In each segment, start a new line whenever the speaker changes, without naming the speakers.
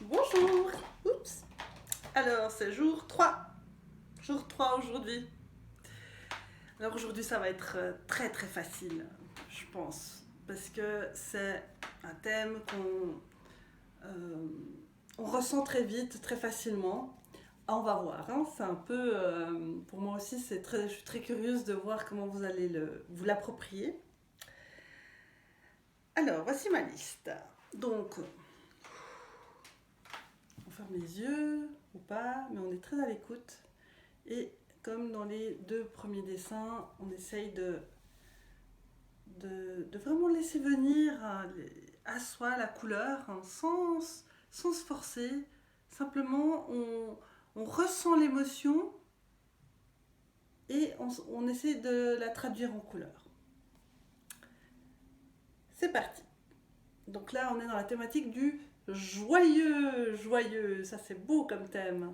Bonjour. Oups. Alors, c'est jour 3. Jour 3 aujourd'hui. Alors aujourd'hui, ça va être très très facile, je pense. Parce que c'est un thème euh, on ressent très vite, très facilement. Ah, on va voir, hein. C'est un peu... pour moi aussi, je suis très curieuse de voir comment vous allez vous l'approprier. Alors, voici ma liste. Donc, on ferme les yeux ou pas, mais on est très à l'écoute. Et comme dans les deux premiers dessins, on essaye de vraiment laisser venir à soi la couleur, hein, sans se forcer. Simplement, on ressent l'émotion et on essaie de la traduire en couleur. C'est parti. Donc là, on est dans la thématique du joyeux, joyeux. Ça, c'est beau comme thème.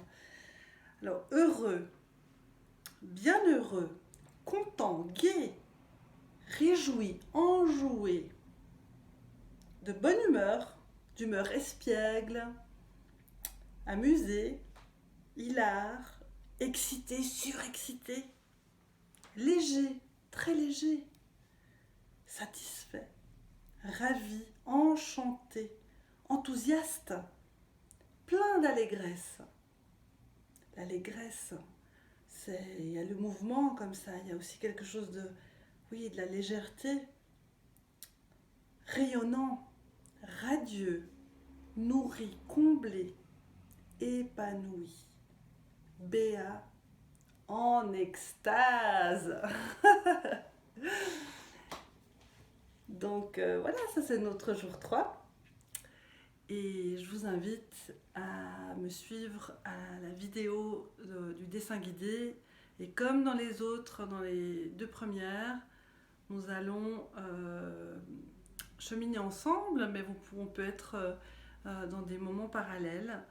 Alors, heureux, bienheureux, content, gai, réjoui, enjoué, de bonne humeur, d'humeur espiègle, amusé, hilar, excité, surexcité, léger, très léger, satisfait, ravi, enchanté, enthousiaste, plein d'allégresse. L'allégresse, il y a le mouvement comme ça, il y a aussi quelque chose de, oui, de la légèreté, rayonnant, radieux, nourri, comblé, épanoui, béat, en extase. Donc voilà, ça c'est notre jour 3. Et je vous invite à me suivre à la vidéo du dessin guidé. Et comme dans les autres, dans les deux premières, nous allons cheminer ensemble, mais on peut être dans des moments parallèles.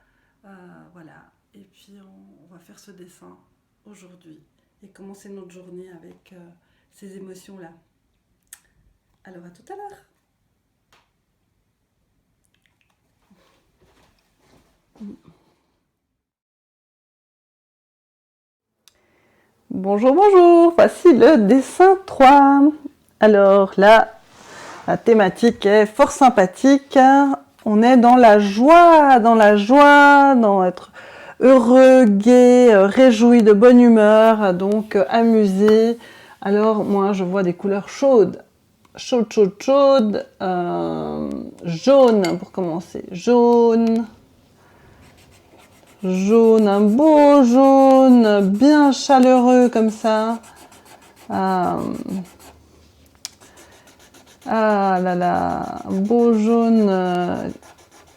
Voilà. Et puis on va faire ce dessin aujourd'hui et commencer notre journée avec ces émotions-là. Alors à tout à l'heure. Bonjour, bonjour, voici le dessin 3. Alors là, la thématique est fort sympathique. On est dans la joie, dans être heureux, gai, réjoui, de bonne humeur, donc amusé. Alors moi, je vois des couleurs chaudes. Chaude, chaude, chaude. Jaune pour commencer. Jaune. Jaune, un beau jaune, bien chaleureux comme ça. Ah là là, un beau jaune,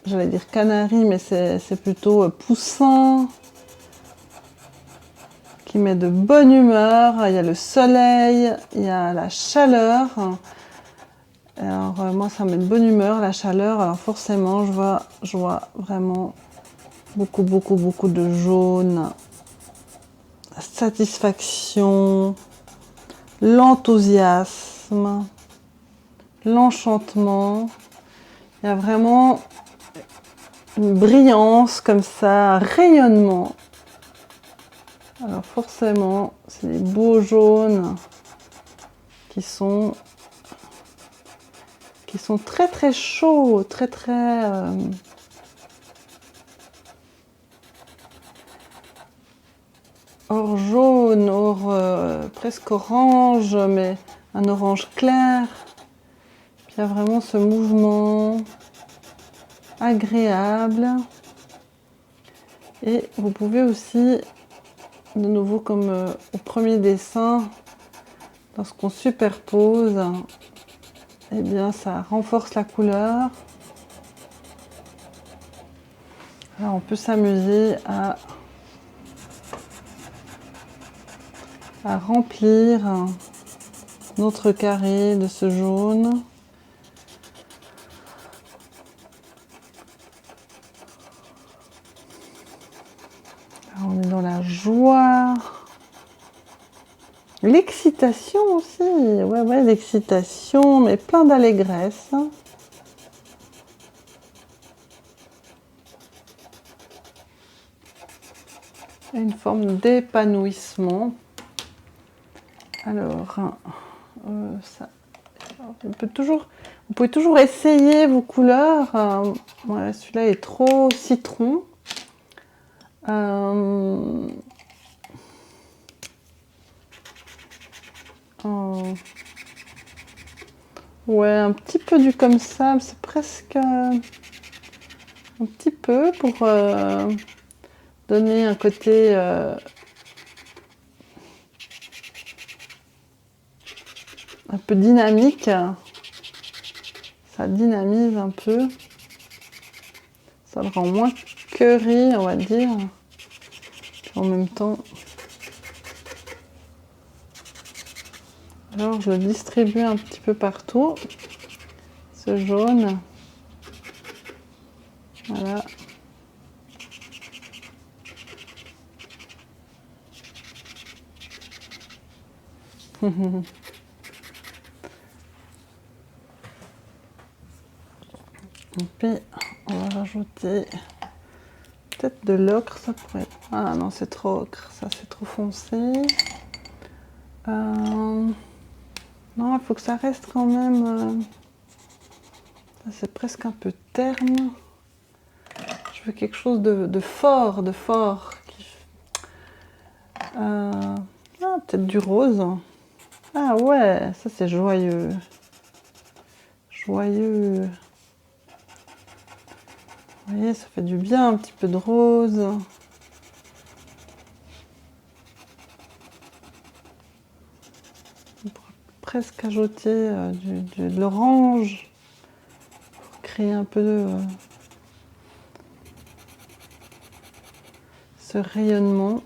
j'allais dire canari, mais c'est plutôt poussin, qui met de bonne humeur. Il y a le soleil, il y a la chaleur. Alors moi, ça met de bonne humeur, la chaleur. Alors forcément, je vois vraiment beaucoup, beaucoup, beaucoup de jaune. La satisfaction, l'enthousiasme, l'enchantement. Il y a vraiment une brillance comme ça, un rayonnement. Alors forcément, c'est des beaux jaunes qui sont très très chauds, très très or jaune, presque orange, mais un orange clair. Puis il y a vraiment ce mouvement agréable. Et vous pouvez aussi, de nouveau comme au premier dessin, lorsqu'on superpose, eh bien ça renforce la couleur. Alors on peut s'amuser à remplir notre carré de ce jaune. Alors on est dans la joie, l'excitation aussi, ouais, l'excitation, mais plein d'allégresse.
et une forme d'épanouissement. Alors, ça, vous pouvez toujours essayer vos couleurs. Voilà, celui-là est trop citron. Ouais, un petit peu du comme ça, c'est presque un petit peu pour donner un côté un peu dynamique. Ça dynamise un peu. Ça le rend moins curry, on va dire. En même temps, alors je le distribue un petit peu partout. Ce jaune. Voilà. Et puis, on va rajouter peut-être de l'ocre, ça pourrait être... Ah non, c'est trop ocre, ça c'est trop foncé. Non, il faut que ça reste quand même... Ça c'est presque un peu terne. Je veux quelque chose de fort, Ah, peut-être du rose. Ah ouais, ça c'est joyeux. Joyeux. Vous voyez, ça fait du bien, un petit peu de rose. On pourrait presque ajouter de l'orange pour créer un peu ce rayonnement.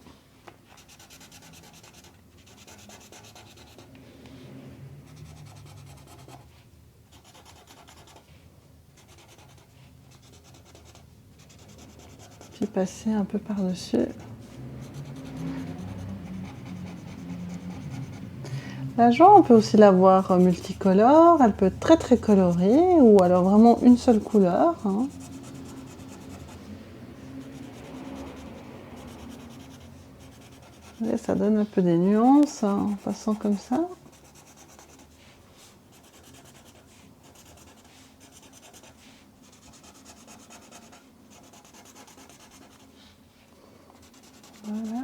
Puis passer un peu par-dessus. La joie, on peut aussi l'avoir multicolore, elle peut être très très colorée ou alors vraiment une seule couleur. Hein. Et ça donne un peu des nuances en passant comme ça. Voilà.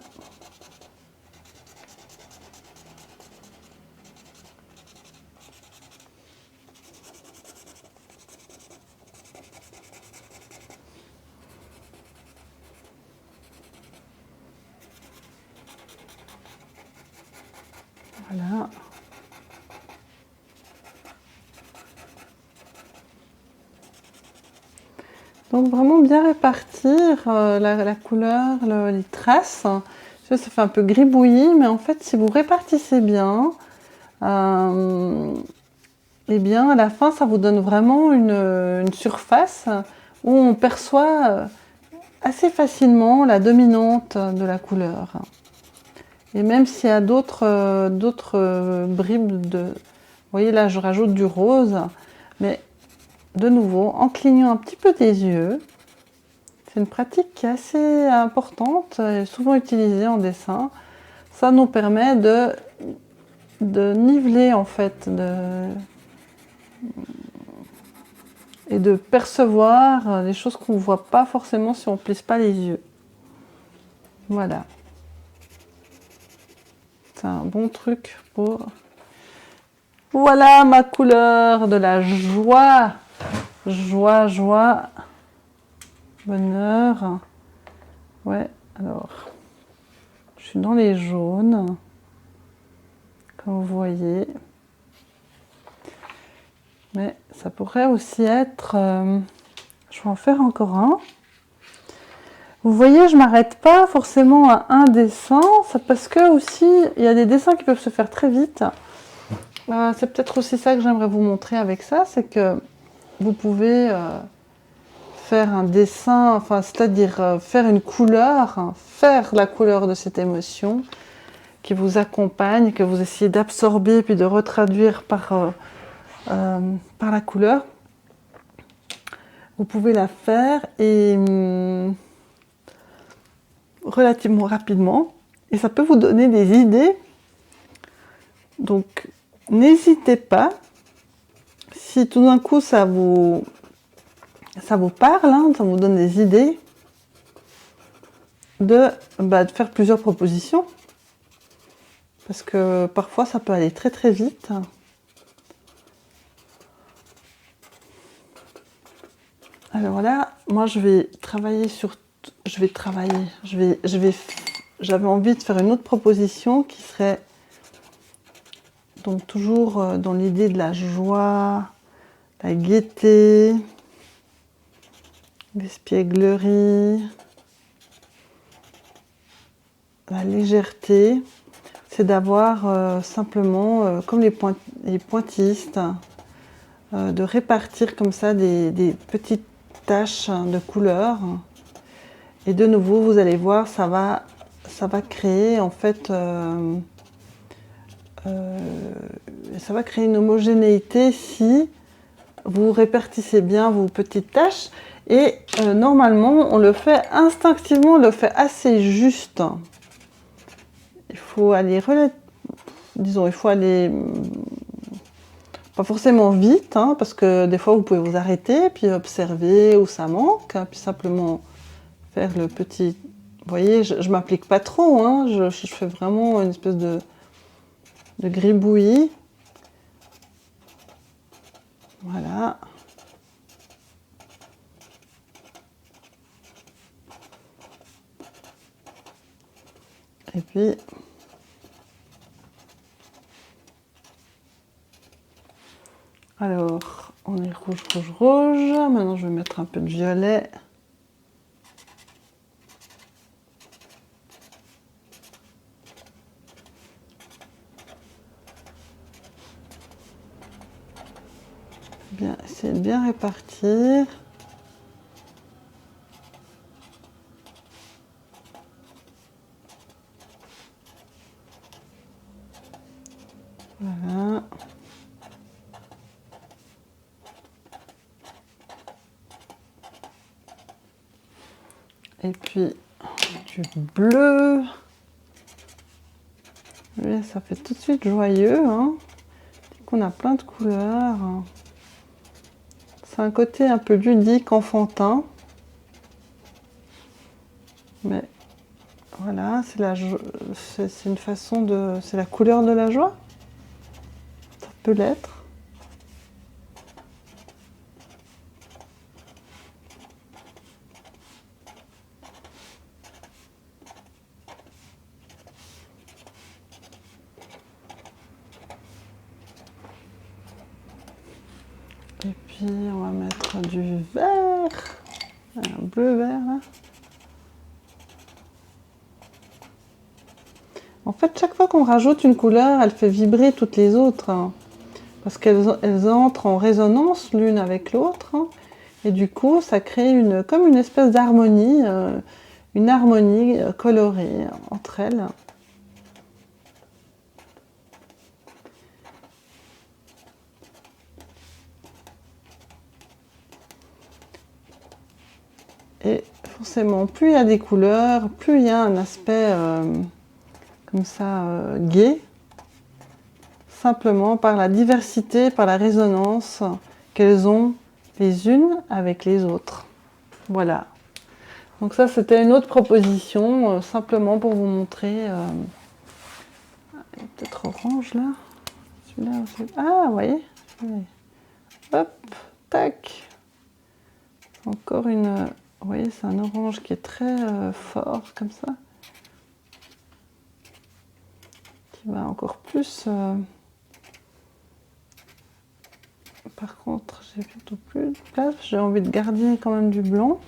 Voilà. Donc vraiment bien répartir la couleur, les traces. Ça fait un peu gribouillis, mais en fait si vous répartissez bien, eh bien à la fin ça vous donne vraiment une surface où on perçoit assez facilement la dominante de la couleur. Et même s'il y a d'autres bribes de... Vous voyez là je rajoute du rose, mais de nouveau en clignant un petit peu des yeux. C'est une pratique qui est assez importante et souvent utilisée en dessin. Ça nous permet de niveler en fait et de percevoir des choses qu'on ne voit pas forcément si on ne plisse pas les yeux. Voilà. C'est un bon truc pour... Voilà ma couleur de la joie. Joie, joie. Bonheur. Ouais, alors... Je suis dans les jaunes. Comme vous voyez. Mais ça pourrait aussi être... je vais en faire encore un. Vous voyez, je ne m'arrête pas forcément à un dessin. C'est parce que aussi, il y a des dessins qui peuvent se faire très vite. C'est peut-être aussi ça que j'aimerais vous montrer avec ça. C'est que vous pouvez faire un dessin, enfin, c'est-à-dire faire une couleur, hein, faire la couleur de cette émotion qui vous accompagne, que vous essayez d'absorber puis de retraduire par la couleur. Vous pouvez la faire et relativement rapidement et ça peut vous donner des idées. Donc, n'hésitez pas, si tout d'un coup ça vous parle, hein, ça vous donne des idées, de faire plusieurs propositions. Parce que parfois ça peut aller très très vite. Alors là, moi je vais travailler sur... J'avais envie de faire une autre proposition qui serait donc toujours dans l'idée de la joie, la gaieté, l'espièglerie, la légèreté. C'est d'avoir simplement, comme les pointillistes, de répartir comme ça des petites taches de couleurs. Et de nouveau, vous allez voir, ça va créer en fait, ça va créer une homogénéité si vous répartissez bien vos petites taches. Et normalement, on le fait instinctivement, on le fait assez juste. Il faut aller pas forcément vite, hein, parce que des fois vous pouvez vous arrêter, puis observer où ça manque, hein, puis simplement faire le petit... Vous voyez, je m'applique pas trop, hein, je fais vraiment une espèce de gribouillis. Voilà. Et puis... Alors, on est rouge, rouge, rouge. Maintenant, je vais mettre un peu de violet. Bien, essayer de bien répartir. Voilà. Et puis du bleu. Et ça fait tout de suite joyeux, hein. On a plein de couleurs. C'est un côté un peu ludique, enfantin. Mais voilà, c'est une façon de... C'est la couleur de la joie. Ça peut l'être. Et puis on va mettre du vert, un bleu vert là. En fait, chaque fois qu'on rajoute une couleur, elle fait vibrer toutes les autres, hein, parce qu'elles entrent en résonance l'une avec l'autre, hein, et du coup, ça crée comme une espèce d'harmonie, une harmonie colorée entre elles. Et forcément, plus il y a des couleurs, plus il y a un aspect comme ça gai, simplement par la diversité, par la résonance qu'elles ont les unes avec les autres. Voilà. Donc ça, c'était une autre proposition, simplement pour vous montrer. Peut-être orange là. Celui-là aussi. Ah, vous voyez. Hop, tac. Encore une... Vous voyez, c'est un orange qui est très fort, comme ça. Qui va encore plus... Par contre, j'ai plutôt plus de place. J'ai envie de garder quand même du blanc.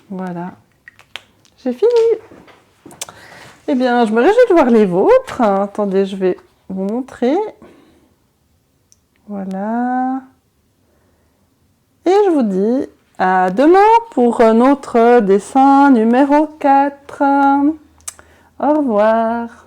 Voilà. J'ai fini. Eh bien, je me réjouis de voir les vôtres. Attendez, je vais vous montrer. Voilà. Et je vous dis à demain pour notre dessin numéro 4. Au revoir.